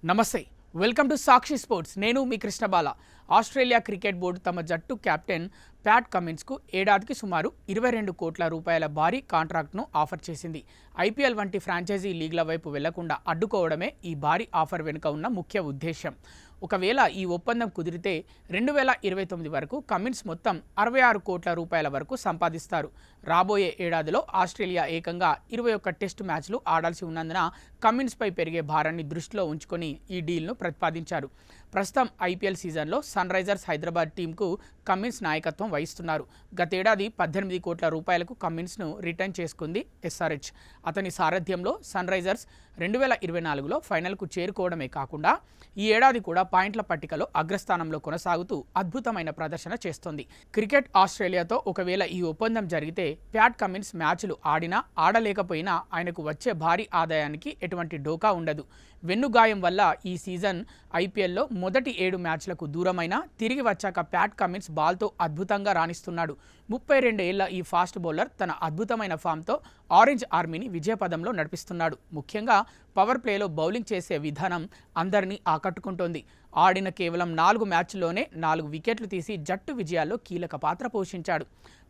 నమస్తే, welcome to Sakshi sports. నేను మీ కృష్ణబాల. Australia cricket board తమ జట్టు కెప్టెన్ ప్యాట్ కమిన్స్కు ఏడాదికి సుమారు 22 కోట్ల రూపాయల భారీ కాంట్రాక్ట్ను ఆఫర్ చేసింది. ఐపీఎల్ వంటి ఫ్రాంచైజీ లీగ్ల వైపు వెళ్లకుండా అడ్డుకోవడమే ఈ భారీ ఆఫర్ వెనుక ఉన్న ముఖ్య ఉద్దేశం. ఒకవేళ ఈ ఒప్పందం కుదిరితే 2029 వరకు కమిన్స్ మొత్తం 66 కోట్ల రూపాయల వరకు సంపాదిస్తారు. రాబోయే ఏడాదిలో ఆస్ట్రేలియా ఏకంగా 21 టెస్టు మ్యాచ్లు ఆడాల్సి ఉన్నందున కమిన్స్పై పెరిగే భారాన్ని దృష్టిలో ఉంచుకొని ఈ డీల్ను ప్రతిపాదించారు. ప్రస్తుతం ఐపీఎల్ సీజన్లో సన్ రైజర్స్ హైదరాబాద్ టీంకు కమిన్స్ నాయకత్వం వహిస్తున్నారు. గతేడాది 18 కోట్ల రూపాయలకు కమిన్స్ను రిటర్న్ చేసుకుంది ఎస్ఆర్హెచ్. అతని సారథ్యంలో సన్ రైజర్స్ 2024లో ఫైనల్కు చేరుకోవడమే కాకుండా ఈ ఏడాది కూడా పాయింట్ల పట్టికలో అగ్రస్థానంలో కొనసాగుతూ అద్భుతమైన ప్రదర్శన చేస్తోంది. క్రికెట్ ఆస్ట్రేలియాతో ఒకవేళ ఈ ఒప్పందం జరిగితే ప్యాట్ కమిన్స్ మ్యాచ్లు ఆడినా ఆడలేకపోయినా ఆయనకు వచ్చే భారీ ఆదాయానికి ఎటువంటి డోకా ఉండదు. వెన్నుగాయం వల్ల ఈ సీజన్ ఐపీఎల్లో మొదటి 7 మ్యాచ్లకు దూరమైన తిరిగి వచ్చాక ప్యాట్ కమిన్స్ బాల్తో అద్భుతంగా రాణిస్తున్నాడు. 32 ఏళ్ల ఈ ఫాస్ట్ బౌలర్ తన అద్భుతమైన ఫామ్తో ఆరెంజ్ ఆర్మీని విజయపదంలో నడిపిస్తున్నాడు. ముఖ్యంగా పవర్ ప్లేలో బౌలింగ్ చేసే విధానం అందరినీ ఆకట్టుకుంటోంది. ఆడిన కేవలం 4 మ్యాచ్ల్లోనే 4 వికెట్లు తీసి జట్టు విజయాల్లో కీలక పాత్ర పోషించాడు.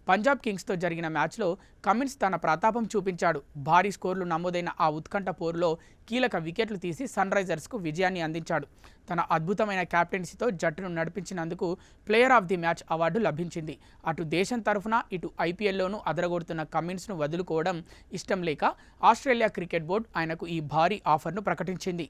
పంజాబ్ కింగ్స్తో జరిగిన మ్యాచ్లో కమిన్స్ తన ప్రతాపం చూపించాడు. భారీ స్కోర్లు నమోదైన ఆ ఉత్కంఠ పోరులో కీలక వికెట్లు తీసి సన్ రైజర్స్కు విజయాన్ని అందించాడు. తన అద్భుతమైన కెప్టెన్సీతో జట్టును నడిపించినందుకు player of the match award లభించింది. అటు దేశం తరఫున ఇటు ఐపీఎల్లోనూ అదరగొడుతున్న కమిన్స్ను వదులుకోవడం ఇష్టం లేక ఆస్ట్రేలియా క్రికెట్ బోర్డు ఆయనకు ఈ భారీ ఆఫర్ను ప్రకటించింది.